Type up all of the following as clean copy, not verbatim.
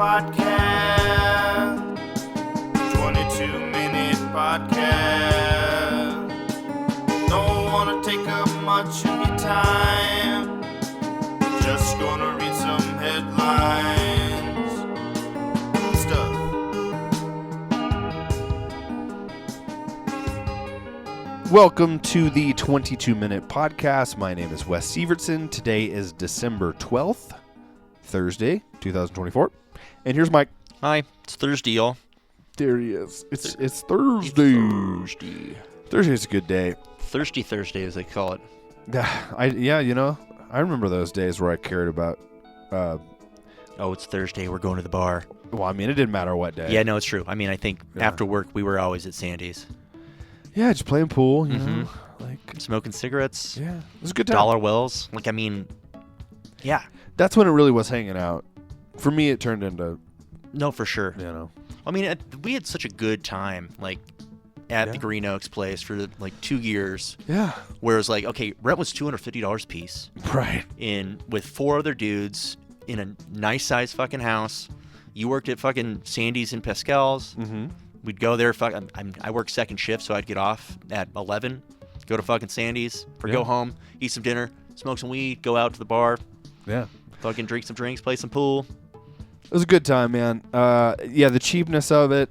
podcast. 22-minute podcast. Don't want to take up much of your time. Just gonna read some headlines and stuff. Welcome to the 22-minute podcast. My name is Wes Sievertson. Today is December 12th, Thursday, 2024. And here's Mike. Hi, it's Thursday, y'all. There he is. It's Thursday. Thursday's a good day. Thirsty Thursday, as they call it. I remember those days where I cared about. Oh, it's Thursday. We're going to the bar. Well, I mean, it didn't matter what day. Yeah, no, it's true. I mean, I think after work we were always at Sandy's. Yeah, just playing pool. You know, like Smoking cigarettes. yeah, it was a good time. Dollar wells. Like, I mean, yeah. That's when it really was hanging out. For me, it turned into, No, for sure. you know. I mean, we had such a good time, like, at Yeah. the Green Oaks place for, like, 2 years. Yeah. Where it was like, okay, rent was $250 a piece. Right. With 4 other dudes in a nice-sized fucking house. You worked at fucking Sandy's and Pascal's. Mm-hmm. We'd go there. I worked second shift, so I'd get off at 11, go to fucking Sandy's, go home, eat some dinner, smoke some weed, go out to the bar, Yeah. fucking drink some drinks, play some pool. It was a good time, man. Yeah, the cheapness of it,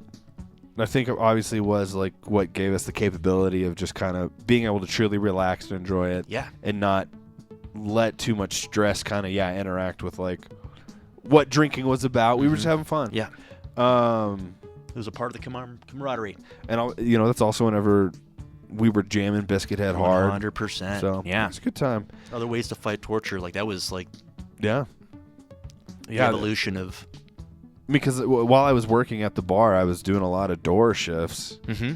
I think it obviously was like what gave us the capability of just kind of being able to truly relax and enjoy it. Yeah. And not let too much stress kind of, interact with like what drinking was about. We were just having fun. Yeah. It was a part of the camaraderie. And, that's also whenever we were jamming Biscuit Head hard. 100%. So, yeah. It's a good time. Other ways to fight torture. Like, that was like Yeah. the evolution of... Because while I was working at the bar, I was doing a lot of door shifts. Mm-hmm.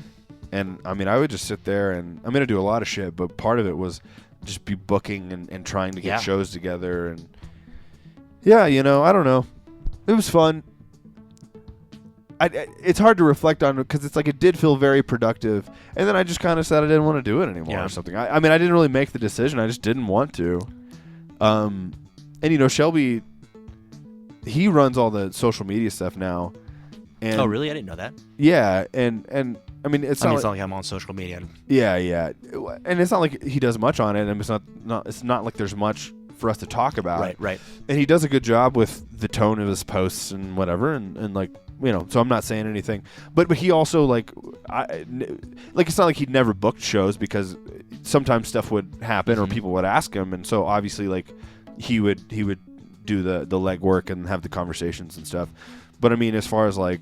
And, I mean, I would just sit there and I'm going to do a lot of shit, but part of it was just be booking and trying to get shows together. And, I don't know. It was fun. It's hard to reflect on because it's like it did feel very productive. And then I just kind of said I didn't want to do it anymore or something. I mean, I didn't really make the decision. I just didn't want to. And, Shelby, he runs all the social media stuff now. And Oh, really? I didn't know that. Yeah, and I mean, it's not like I'm on social media. Yeah, and it's not like he does much on it, and it's not like there's much for us to talk about. Right. And he does a good job with the tone of his posts and whatever, and like so I'm not saying anything, but he also it's not like he'd never booked shows because sometimes stuff would happen or people would ask him, and so obviously like he would do the legwork and have the conversations and stuff. But I mean, as far as like,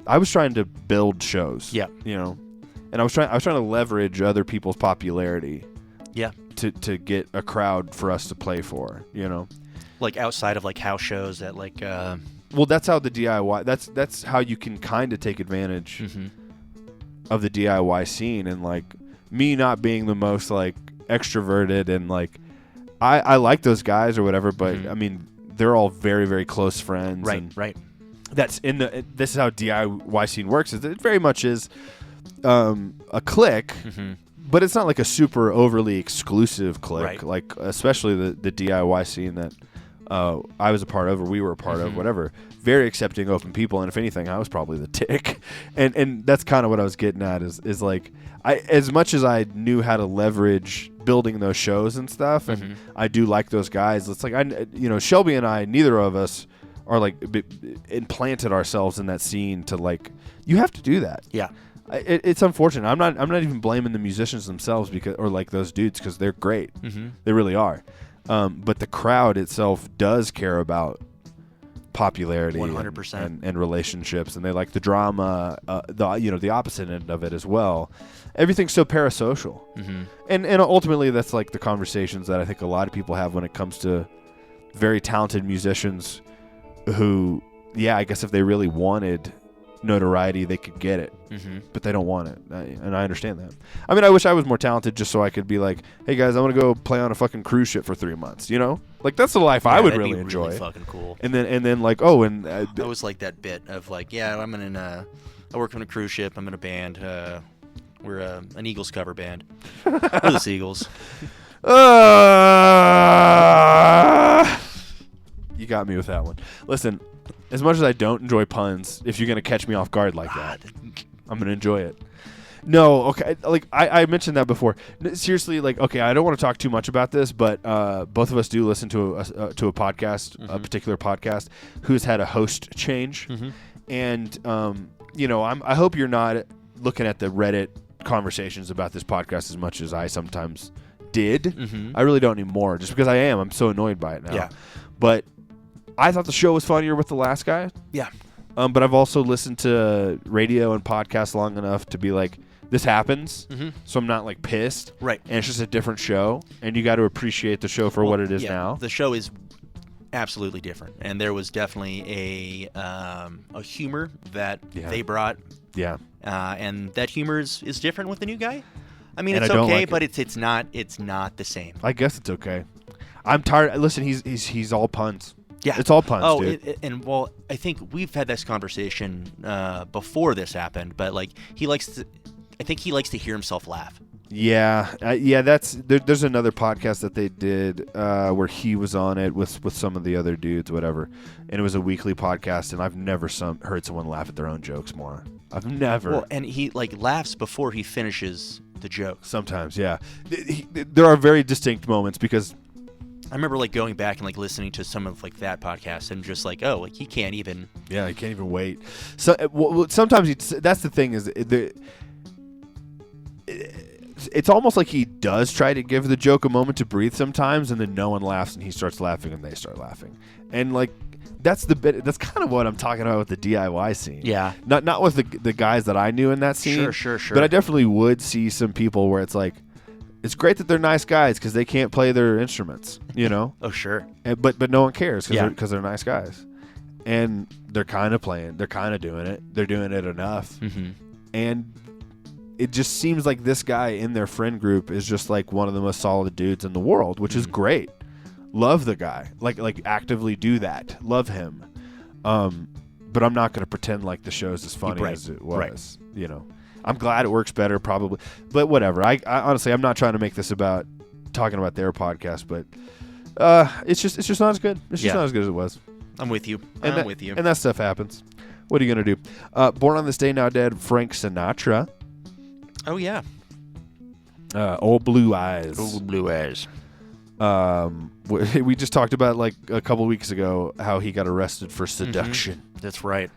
I was trying to build shows. Yeah. And I was trying to leverage other people's popularity. Yeah. To get a crowd for us to play for. Like outside of like house shows that like. Well, that's how the DIY. That's how you can kind of take advantage of the DIY scene, and like me not being the most like extroverted and like I like those guys or whatever, but I mean they're all very, very close friends. Right. This is how DIY scene works. Is it very much is a clique, but it's not like a super overly exclusive clique. Right. Like especially the DIY scene that I was a part of, or we were a part of, whatever. Very accepting, open people, and if anything, I was probably the dick. And that's kind of what I was getting at is like as much as I knew how to leverage building those shows and stuff, and I do like those guys. It's like Shelby and I, neither of us are like implanted ourselves in that scene to like you have to do that. Yeah. It's unfortunate. I'm not even blaming the musicians themselves or like those dudes because they're great. They really are. But the crowd itself does care about popularity 100%. and relationships, and they like the drama, the opposite end of it as well. Everything's so parasocial. And ultimately that's like the conversations that I think a lot of people have when it comes to very talented musicians who, I guess if they really wanted notoriety, they could get it, but they don't want it, and I understand that. I mean, I wish I was more talented just so I could be like, hey guys, I want to go play on a fucking cruise ship for 3 months, like that's the life I would really enjoy. Really fucking cool. And then like, I was like that bit of like, I work on a cruise ship, I'm in a band, we're an Eagles cover band. We're the Seagulls. You got me with that one. Listen, as much as I don't enjoy puns, if you're going to catch me off guard like that, I'm going to enjoy it. No, okay. Like I mentioned that before. Seriously, like, okay, I don't want to talk too much about this, but both of us do listen to a podcast, a particular podcast, who's had a host change, and I hope you're not looking at the Reddit conversations about this podcast as much as I sometimes did. I really don't anymore, just because I'm so annoyed by it now. Yeah. But I thought the show was funnier with the last guy. Yeah. But I've also listened to radio and podcasts long enough to be like, this happens, so I'm not like pissed. Right. And it's just a different show, and you got to appreciate the show for what it is now. The show is absolutely different, and there was definitely a humor that they brought. Yeah. And that humor is different with the new guy. I mean, And it's I don't okay, like but it's not the same. I guess it's okay. I'm tired. Listen, he's all puns. Yeah, it's all puns, dude. And I think we've had this conversation before this happened, but like I think he likes to hear himself laugh. Yeah, there's another podcast that they did where he was on it with some of the other dudes, whatever, and it was a weekly podcast, and I've never heard someone laugh at their own jokes more. I've never. Well, and he like laughs before he finishes the joke. Sometimes, yeah. There are very distinct moments because I remember like going back and like listening to some of like that podcast and just like, oh, like he can't even. Yeah, he can't even wait. So sometimes that's the thing is it's almost like he does try to give the joke a moment to breathe sometimes, and then no one laughs, and he starts laughing, and they start laughing, and like that's kind of what I'm talking about with the DIY scene. Yeah, not with the guys that I knew in that scene. Sure. But I definitely would see some people where it's like, it's great that they're nice guys because they can't play their instruments, you know. Oh sure. But no one cares because they're nice guys, and they're kind of playing, they're kind of doing it, they're doing it enough, and it just seems like this guy in their friend group is just like one of the most solid dudes in the world, which is great. Love the guy, like actively do that, love him. But I'm not going to pretend like the show's as funny as it was. You know, I'm glad it works better, probably, but whatever. I honestly, I'm not trying to make this about talking about their podcast, but it's just not as good. It's just not as good as it was. I'm with you. I'm with you. And that stuff happens. What are you going to do? Born on This Day Now Dead, Frank Sinatra. Oh, yeah. Old Blue Eyes. Old Blue Eyes. We just talked about like a couple weeks ago how he got arrested for seduction. That's right.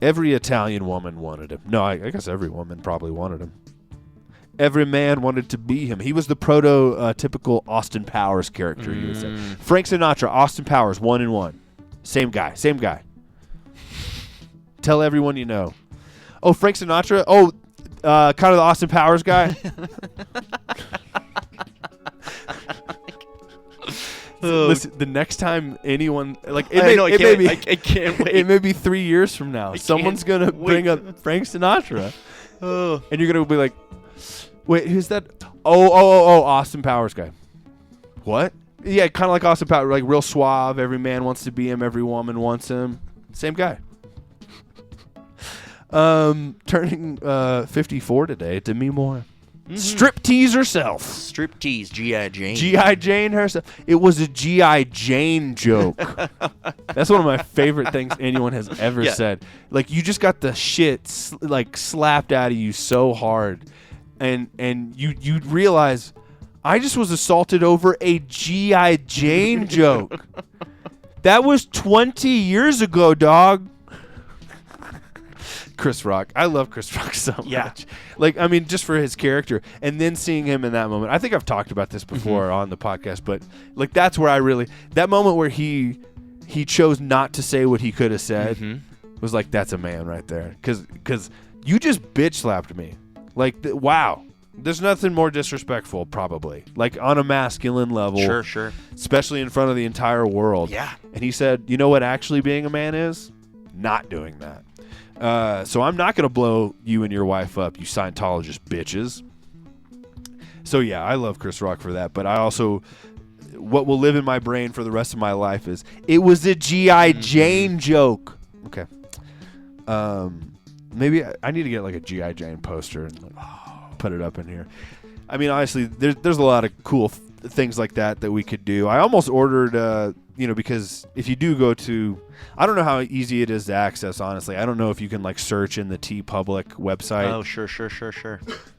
Every Italian woman wanted him. No, I guess every woman probably wanted him. Every man wanted to be him. He was the prototypical Austin Powers character, you would say. Frank Sinatra, Austin Powers, 1 in 1. Same guy. Tell everyone you know. Oh, Frank Sinatra? Oh, kind of the Austin Powers guy? Listen, the next time anyone I can't wait. It may be 3 years from now. Someone's gonna bring up Frank Sinatra, and you're gonna be like, "Wait, who's that? Oh, Austin Powers guy. What? Yeah, kind of like Austin Powers, like real suave. Every man wants to be him. Every woman wants him. Same guy. Turning 54 today. Demi Moore. Striptease herself. Striptease, G.I. Jane. G.I. Jane herself. It was a G.I. Jane joke. That's one of my favorite things anyone has ever said. Like, you just got the shit slapped out of you so hard, and you realize I just was assaulted over a G.I. Jane joke. That was 20 years ago, dog. Chris Rock. I love Chris Rock so much. Like, I mean, just for his character. And then seeing him in that moment. I think I've talked about this before on the podcast, but like that's where that moment where he chose not to say what he could have said was like, that's a man right there. Because you just bitch slapped me. Like, wow. There's nothing more disrespectful, probably. Like, on a masculine level. Sure. Especially in front of the entire world. Yeah. And he said, you know what actually being a man is? Not doing that. So I'm not going to blow you and your wife up, you Scientologist bitches. So yeah, I love Chris Rock for that. But I also, what will live in my brain for the rest of my life is, it was a G.I. Jane joke. Okay. Maybe I need to get like a G.I. Jane poster and put it up in here. I mean, honestly, there's a lot of cool things like that we could do. I almost ordered, because if you do go to, I don't know how easy it is to access, honestly. I don't know if you can like search in the TeePublic website. Oh, sure.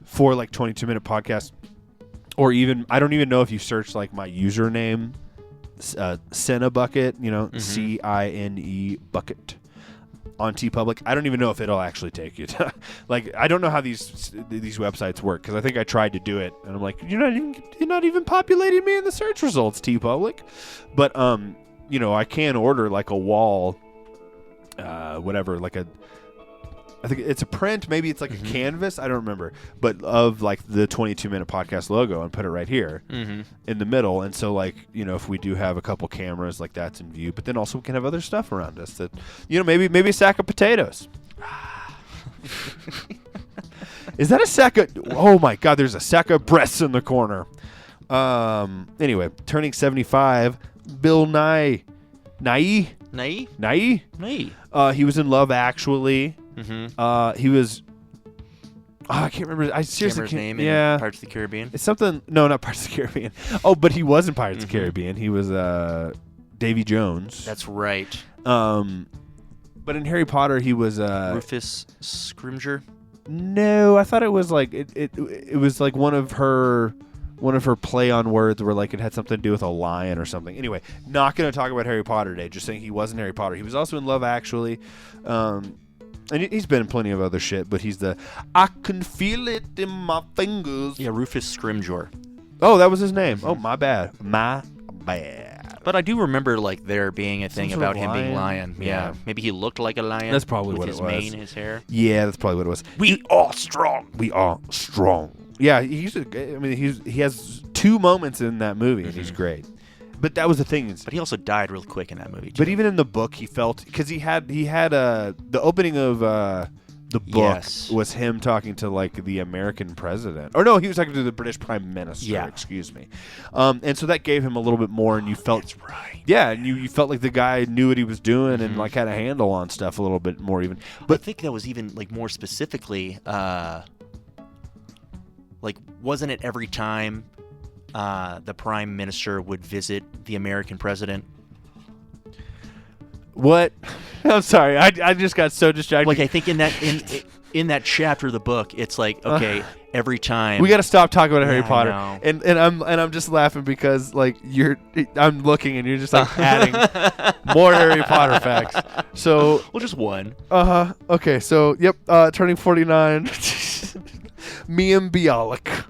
For like 22-minute podcast, or even, I don't even know if you search like my username, Cinebucket, CINE bucket on TeePublic. I don't even know if it'll actually take you to, like, I don't know how these websites work, because I think I tried to do it and I'm like, you're not even populating me in the search results, TeePublic. But I can order like a wall, whatever, like I think it's a print, maybe it's like a canvas, I don't remember, but of like the 22-minute podcast logo, and put it right here in the middle. And so like, if we do have a couple cameras, like that's in view, but then also we can have other stuff around us that, maybe a sack of potatoes. Is that a sack of, oh my God, there's a sack of breasts in the corner. Anyway, turning 75, Bill Nye. He was in Love Actually. He was. I can't remember. I seriously Camera's can't. name Yeah, in Pirates of the Caribbean. it's something. No, not Pirates of the Caribbean. Oh, but he was in Pirates of the Caribbean. He was Davy Jones. That's right. But in Harry Potter, he was Rufus Scrimgeour. No, I thought it was like it was like one of her play on words where like it had something to do with a lion or something. Anyway, not going to talk about Harry Potter today. Just saying he was in Harry Potter. He was also in Love Actually. And he's been in plenty of other shit, but he's the I can feel it in my fingers. Yeah, Rufus Scrimgeour. Oh, that was his name. Oh, my bad. My bad. But I do remember like there being a thing Some sort about of him being lion. lion. Yeah. Maybe he looked like a lion. That's probably with what his it was. mane, his hair. Yeah, that's probably what it was. We are strong. We are strong. Yeah, he has 2 moments in that movie, and he's great. But that was the thing. But he also died real quick in that movie, too. But even in the book, he felt, because he had the opening of the book was him talking to like the American president, or no, he was talking to the British Prime Minister. Yeah. Excuse me. And so that gave him a little bit more, and you felt That's right. Yeah, and you felt like the guy knew what he was doing and like had a handle on stuff a little bit more even. But I think that was even like more specifically, like wasn't it every time the Prime Minister would visit the American president? What? I'm sorry. I just got so distracted. Like I think in that chapter of the book, it's like okay, every time we got to stop talking about Harry Yeah, I Potter, know. and I'm just laughing because like I'm looking and you're just like adding more Harry Potter facts. So well, just one. Okay. So yep. Turning 49. Mia Bialik.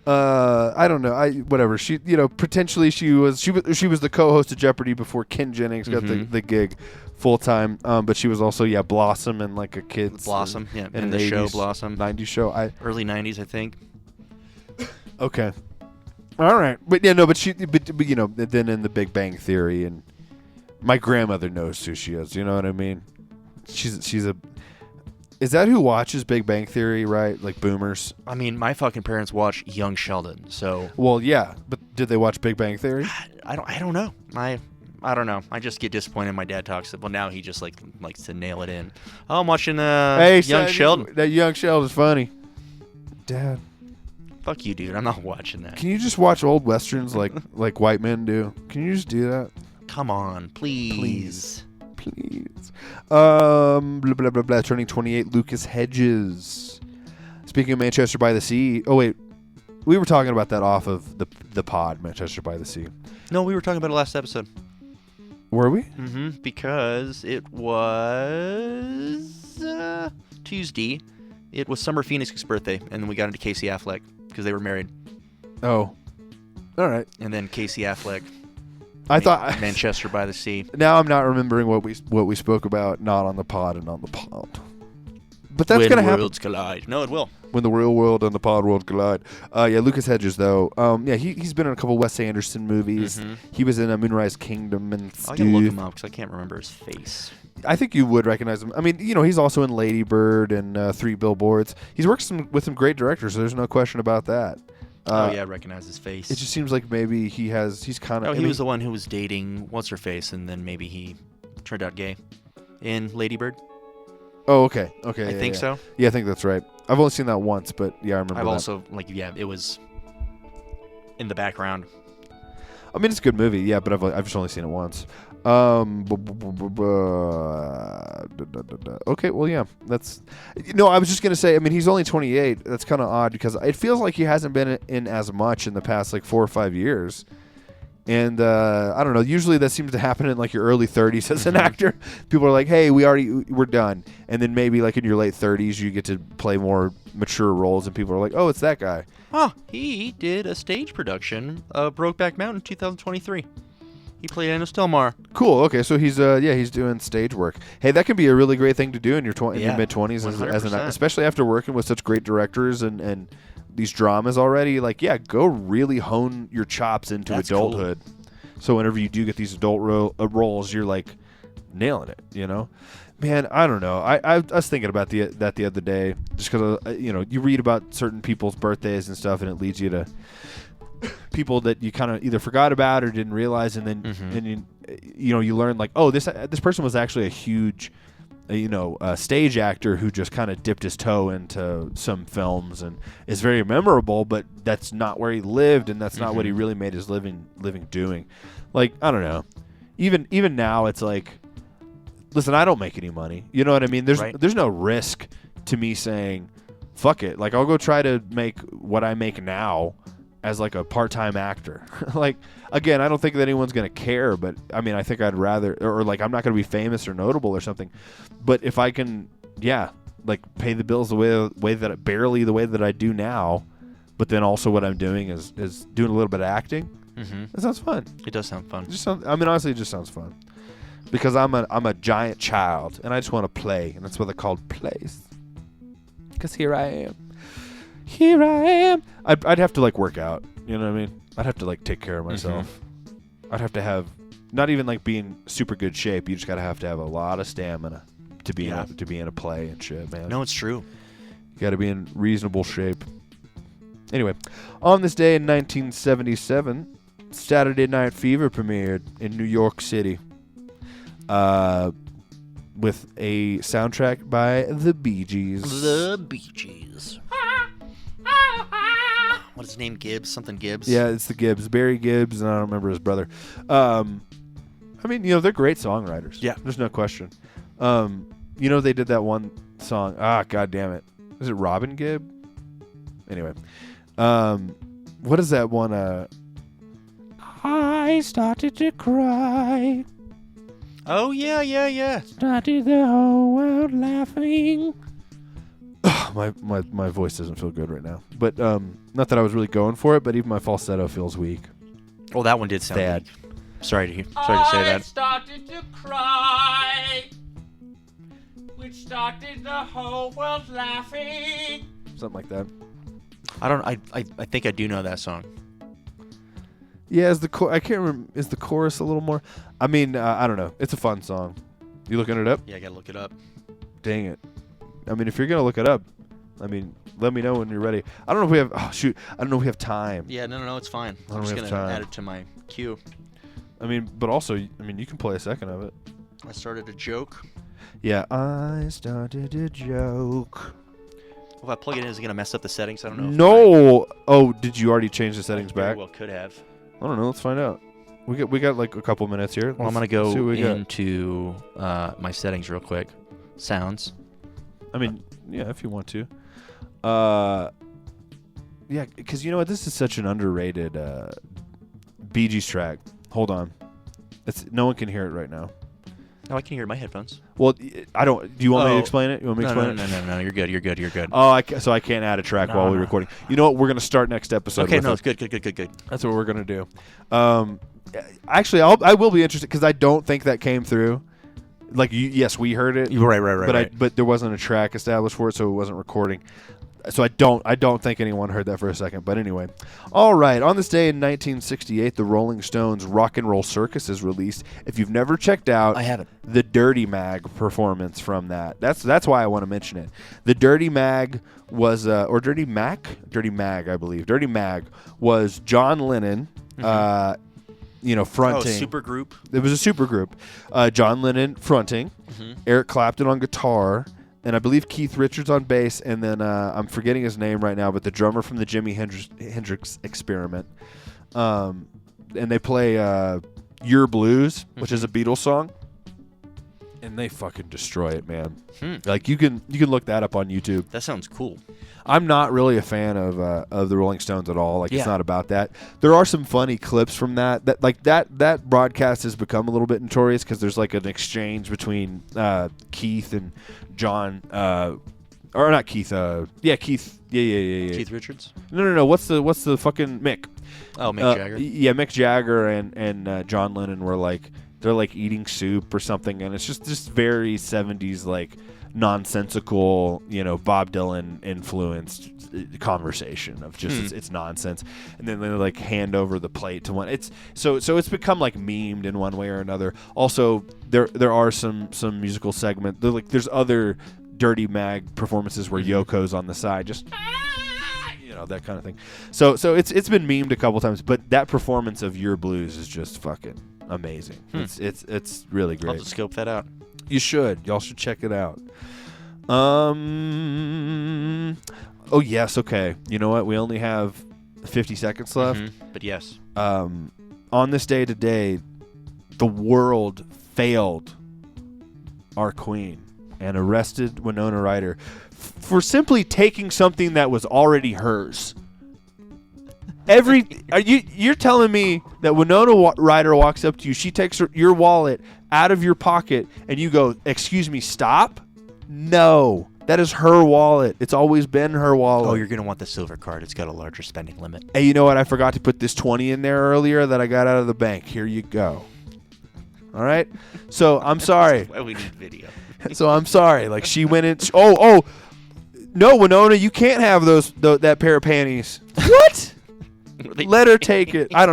I don't know. Whatever. She, potentially she was the co-host of Jeopardy before Ken Jennings got the gig full time. But she was also Blossom and like a kid's Blossom, in in the show 80s, Blossom, 90s show. early 90s, I think. Okay. All right. But yeah, no. But then in the Big Bang Theory, and my grandmother knows who she is. You know what I mean? She's a. Is that who watches Big Bang Theory, right? Like boomers? I mean, my fucking parents watch Young Sheldon, so Well, yeah, but did they watch Big Bang Theory? I don't know. I don't know. I just get disappointed. My dad talks. Well, now he just likes to nail it in. Oh, I'm watching Young son, Sheldon. That Young Sheldon's funny. Dad, Fuck you, dude. I'm not watching that. can you just watch old westerns like white men do? Can you just do that? Come on, please. Please. Blah, blah, blah, blah. Turning 28, Lucas Hedges. Speaking of Manchester by the Sea. Oh, wait. We were talking about that off of the pod, Manchester by the Sea. No, we were talking about it last episode. Were we? Mm-hmm. Because it was Tuesday. It was Summer Phoenix's birthday, and then we got into Casey Affleck because they were married. Oh. All right. And then Casey Affleck. I thought Manchester by the Sea. Now I'm not remembering what we spoke about, not on the pod and on the pod. But that's When gonna happen worlds collide. No, it will. when the real world and the pod world collide. Yeah, Lucas Hedges though. He's been in a couple Wes Anderson movies. Mhm. He was in a Moonrise Kingdom and I gotta look stuff. him up because I can't remember his face. I think you would recognize him. I mean, he's also in Lady Bird and 3 Billboards. He's worked with some great directors, so there's no question about that. I recognize his face. It just seems like maybe he's kind of. he was the one who was dating what's her face, and then maybe he turned out gay in Lady Bird. Oh, okay. Okay. I think so. Yeah, I think that's right. I've only seen that once, but yeah, I remember I've that. also it was in the background. I mean, it's a good movie, yeah, but I've just only seen it once. Okay, well, yeah, that's. I was just gonna say. I mean, he's only 28. That's kind of odd because it feels like he hasn't been in as much in the past like 4 or 5 years. And I don't know. Usually that seems to happen in like your early 30s as an actor. People are like, "Hey, we're done," and then maybe like in your late 30s you get to play more mature roles, and people are like, "Oh, it's that guy." Oh, he did a stage production of Brokeback Mountain in 2023. He played Anna Stelmar. Cool. Okay, so he's doing stage work. Hey, that can be a really great thing to do in your mid 20s as an, especially after working with such great directors and these dramas already. Like, yeah, go really hone your chops into adulthood. Cool. So whenever you do get these adult roles, you're like nailing it. Man, I don't know. I was thinking about that the other day, just because you read about certain people's birthdays and stuff, and it leads you to people that you kind of either forgot about or didn't realize, and then and you learn like, oh, this person was actually a huge stage actor who just kind of dipped his toe into some films and is very memorable, but that's not where he lived, and that's not what he really made his living doing. Like, I don't know. Even now, it's like, listen, I don't make any money. You know what I mean? There's no risk to me saying, fuck it. Like, I'll go try to make what I make now as like a part-time actor. Like, again, I don't think that anyone's going to care, but I mean, I think I'd rather, or like, I'm not going to be famous or notable or something, but if I can, like pay the bills the way that I do now, but then also what I'm doing is doing a little bit of acting. That sounds fun. It does sound fun. Honestly, it just sounds fun because I'm a giant child and I just want to play, and that's what they're called, plays. Because here I am. I'd have to like work out. You know what I mean? I'd have to like take care of myself. I'd have to have not even like be in super good shape. You just have to have a lot of stamina to be in a play and shit, man. No, it's true. You got to be in reasonable shape. Anyway, on this day in 1977, Saturday Night Fever premiered in New York City, with a soundtrack by the Bee Gees. The Bee Gees. What is his name? Gibbs? Something Gibbs? Yeah, it's the Gibbs. Barry Gibbs, and I don't remember his brother. I mean, they're great songwriters. Yeah. There's no question. They did that one song. God damn it. Is it Robin Gibb? Anyway. What is that one? I started to cry. Oh, yeah. Started the whole world laughing. My voice doesn't feel good right now. But not that I was really going for it, but even my falsetto feels weak. Well, that one did sound bad. Weak. Sorry to say that. I started to cry, which started the whole world laughing. Something like that. I think I do know that song. Yeah, I can't remember. Is the chorus a little more? I mean, I don't know. It's a fun song. You looking it up? Yeah, I gotta look it up. Dang it. I mean, if you're gonna look it up, I mean, let me know when you're ready. I don't know if we have. Oh shoot! I don't know if we have time. Yeah, no, it's fine. I'm just gonna add it to my queue. I mean, but also, you can play a second of it. I started a joke. Yeah, I started a joke. Well, if I plug it in, is it gonna mess up the settings? I don't know. No. Oh, did you already change the settings back? Well, could have. I don't know. Let's find out. We got like a couple minutes here. Well, I'm gonna go into my settings real quick. Sounds. I mean, yeah, if you want to. Yeah, because you know what? This is such an underrated Bee Gees track. Hold on. No one can hear it right now. Oh, I can hear my headphones. Well, I don't. Do you want me to explain it? You want me to explain it? No. You're good. Oh, so I can't add a track while we're recording. You know what? We're gonna start next episode. Okay, with it's good. That's what we're gonna do. Actually, I will be interested because I don't think that came through. Like, yes, we heard it. Right. But there wasn't a track established for it, so it wasn't recording. So I don't think anyone heard that for a second. But anyway, all right. On this day in 1968, the Rolling Stones' Rock and Roll Circus is released. If you've never checked out, I haven't. The Dirty Mag performance from that. That's why I want to mention it. The Dirty Mag was or Dirty Mag, I believe. Dirty Mag was John Lennon. Fronting. Super group. It was a super group. John Lennon fronting, Eric Clapton on guitar, and I believe Keith Richards on bass, and then I'm forgetting his name right now, but the drummer from the Jimi Hendrix Experiment. and they play "Your Blues," which is a Beatles song, and they fucking destroy it, man. Like you can look that up on YouTube. That sounds cool. I'm not really a fan of the Rolling Stones at all. Like Yeah. it's not about that. There are some funny clips from that. That broadcast has become a little bit notorious because there's like an exchange between Keith and John, or not Keith. Keith. Yeah. Keith Richards? No. What's the fucking Mick? Oh, Mick Jagger. Yeah, Mick Jagger and John Lennon were like they're like eating soup or something, and it's just very 70s like nonsensical, Bob Dylan influenced conversation of just it's nonsense, and then they like hand over the plate to one. It's so it's become like memed in one way or another. Also, there are some musical segment. There's other Dirty Mag performances where Yoko's on the side, just that kind of thing. So it's been memed a couple times, but that performance of Your Blues is just fucking amazing. It's really I'll great. have to scope that out. You should. Y'all should check it out. Oh yes, okay. You know what? We only have 50 seconds left. But yes. On this day today, the world failed our queen and arrested Winona Ryder for simply taking something that was already hers. You're telling me that Winona Ryder walks up to you, she takes your wallet out of your pocket, and you go, "Excuse me, stop"? No, that is her wallet. It's always been her wallet. Oh, you're going to want the silver card. It's got a larger spending limit. Hey, you know what? I forgot to put this 20 in there earlier that I got out of the bank. Here you go. All right. So I'm sorry. Why we need video. So I'm sorry. Like she went in. Oh, no, Winona, you can't have that pair of panties. What? Let her take it. I don't.